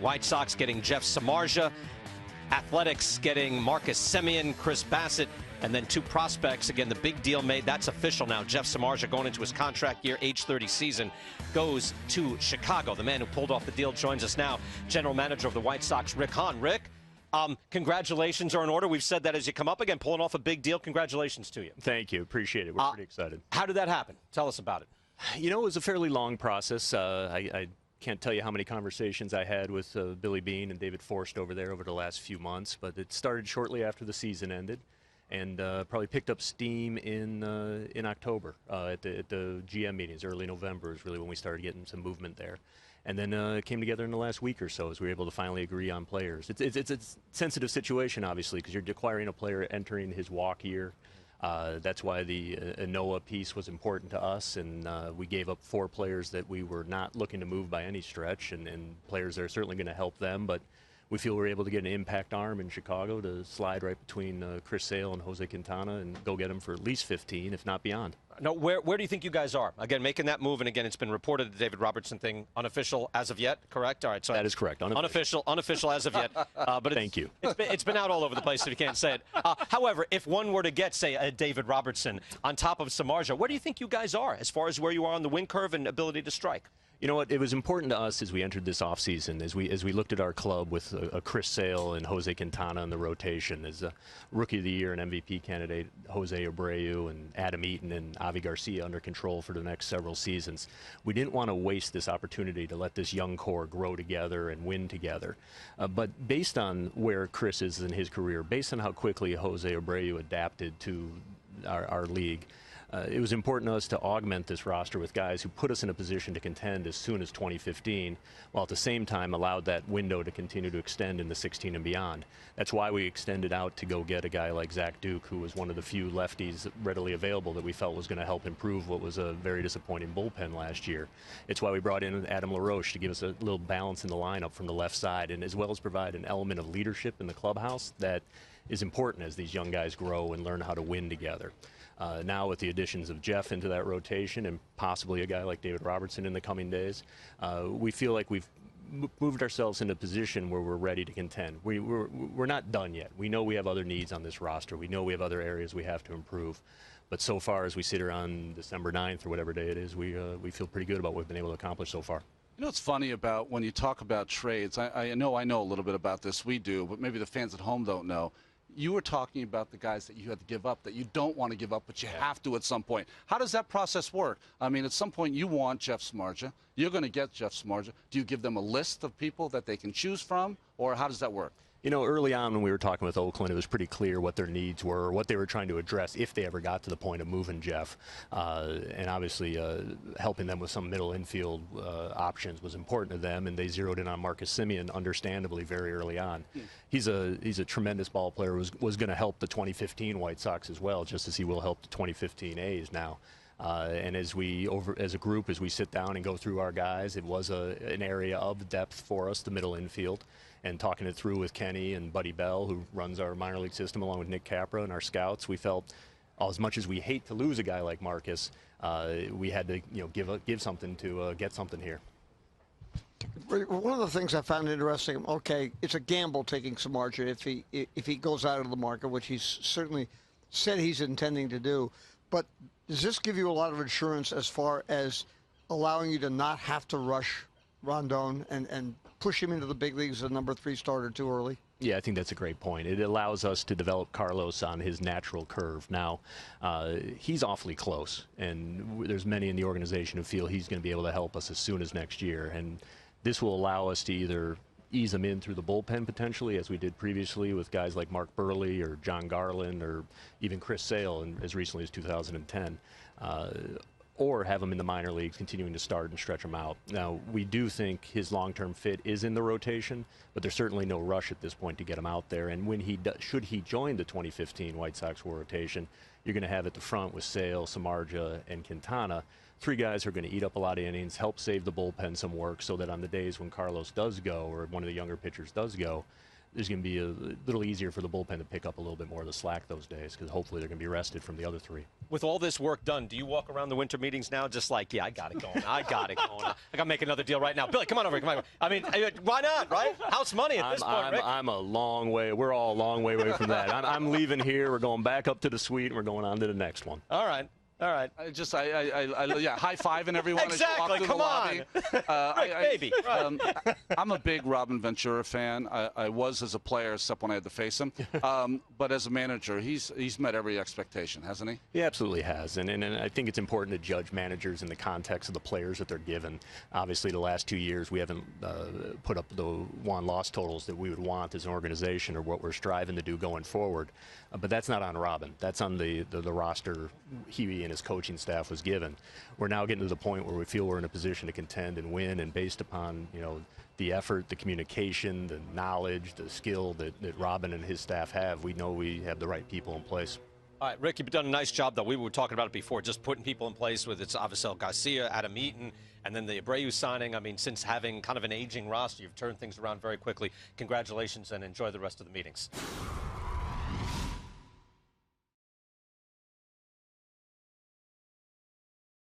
White Sox getting Jeff Samardzija, Athletics getting Marcus Semien, Chris Bassett, and then two prospects. Again, the big deal made. That's official now. Jeff Samardzija, going into his contract year, age 30 season, goes to Chicago. The man who pulled off the deal joins us now, general manager of the White Sox, Rick Hahn. Rick, congratulations are in order. We've said that as you come up again, pulling off a big deal. Congratulations to you. Thank you. Appreciate it. We're pretty excited. How did that happen? Tell us about it. You know, it was a fairly long process. I can't tell you how many conversations I had with Billy Beane and David Forst over there over the last few months, but it started shortly after the season ended, and probably picked up steam in October at the GM meetings. Early November is really when we started getting some movement there. And then it came together in the last week or so as we were able to finally agree on players. It's a sensitive situation, obviously, because you're acquiring a player entering his walk year. That's why the Noah piece was important to us, and we gave up 4 players that we were not looking to move by any stretch, and players that are certainly going to help them, but we feel we're able to get an impact arm in Chicago to slide right between Chris Sale and Jose Quintana and go get them for at least 15, if not beyond. No, where do you think you guys are? Again, making that move, and again, it's been reported the David Robertson thing unofficial as of yet, correct? All right, so that is correct. Unofficial as of yet. But thank you. It's been out all over the place if you can't say it. However, if one were to get, say, a David Robertson on top of Samardzija, where do you think you guys are as far as where you are on the win curve and ability to strike? You know what? It was important to us as we entered this offseason, as we looked at our club with a Chris Sale and Jose Quintana in the rotation, as a Rookie of the Year and MVP candidate Jose Abreu and Adam Eaton and Avi Garcia under control for the next several seasons. We didn't want to waste this opportunity to let this young core grow together and win together. But based on where Chris is in his career, based on how quickly Jose Abreu adapted to our league, it was important to us to augment this roster with guys who put us in a position to contend as soon as 2015, while at the same time allowed that window to continue to extend into 16 and beyond. That's why we extended out to go get a guy like Zach Duke, who was one of the few lefties readily available that we felt was going to help improve what was a very disappointing bullpen last year. It's why we brought in Adam LaRoche to give us a little balance in the lineup from the left side, and as well as provide an element of leadership in the clubhouse that is important as these young guys grow and learn how to win together. Now with the additions of Jeff into that rotation and possibly a guy like David Robertson in the coming days, we feel like we've moved ourselves into a position where we're ready to contend. We're not done yet. We know we have other needs on this roster. We know we have other areas we have to improve. But so far, as we sit here on December 9th or whatever day it is, we feel pretty good about what we've been able to accomplish so far. You know what's funny about when you talk about trades, I know a little bit about this, we do, but maybe the fans at home don't know. You were talking about the guys that you had to give up, that you don't want to give up, but you have to at some point. How does that process work? I mean, at some point you want Jeff Samardzija. You're going to get Jeff Samardzija. Do you give them a list of people that they can choose from, or how does that work? You know, early on when we were talking with Oakland, it was pretty clear what their needs were, what they were trying to address if they ever got to the point of moving Jeff. And obviously helping them with some middle infield options was important to them, and they zeroed in on Marcus Semien, understandably, very early on. He's a tremendous ball player, was going to help the 2015 White Sox as well, just as he will help the 2015 A's now. And as a group, as we sit down and go through our guys, it was an area of depth for us, the middle infield. And talking it through with Kenny and Buddy Bell, who runs our minor league system, along with Nick Capra and our scouts, we felt, as much as we hate to lose a guy like Marcus, we had to give something to get something here. One of the things I found interesting, okay, it's a gamble taking Samardzija if he goes out of the market, which he's certainly said he's intending to do. But does this give you a lot of insurance as far as allowing you to not have to rush Rondon and push him into the big leagues as a number 3 starter too early? Yeah, I think that's a great point. It allows us to develop Carlos on his natural curve. Now, he's awfully close, and there's many in the organization who feel he's going to be able to help us as soon as next year. And this will allow us to either ease him in through the bullpen potentially, as we did previously with guys like Mark Burley or John Garland or even Chris Sale as recently as 2010. Or have him in the minor leagues, continuing to start and stretch him out. Now, we do think his long-term fit is in the rotation, but there's certainly no rush at this point to get him out there. And when should he join the 2015 White Sox rotation, you're going to have at the front with Sale, Samardzija, and Quintana, 3 guys who are going to eat up a lot of innings, help save the bullpen some work, so that on the days when Carlos does go or one of the younger pitchers does go, there's going to be a little easier for the bullpen to pick up a little bit more of the slack those days, because hopefully they're going to be rested from the other three. With all this work done, do you walk around the winter meetings now just like, yeah, I got it going. I got it going. I got to make another deal right now. Billy, come on over here. Come on over. I mean, why not, right? House money at this point, Rick. I'm a long way. We're all a long way away from that. I'm leaving here. We're going back up to the suite, and we're going on to the next one. All right. All right. Yeah, high-fiving everyone exactly. as you walk through Come the lobby. Rick, baby. Right. I'm a big Robin Ventura fan. I was as a player, except when I had to face him. But as a manager, he's met every expectation, hasn't he? He absolutely has. And I think it's important to judge managers in the context of the players that they're given. Obviously, the last 2 years, we haven't put up the won-loss totals that we would want as an organization or what we're striving to do going forward. But that's not on Robin. That's on the roster he and his coaching staff was given. We're now getting to the point where we feel we're in a position to contend and win, and based upon, you know, the effort, the communication, the knowledge, the skill that Robin and his staff have, we know we have the right people in place. All right, Rick, you've done a nice job, though. We were talking about it before, just putting people in place with it's Avisail Garcia, Adam Eaton, and then the Abreu signing. I mean, since having kind of an aging roster, you've turned things around very quickly. Congratulations, and enjoy the rest of the meetings.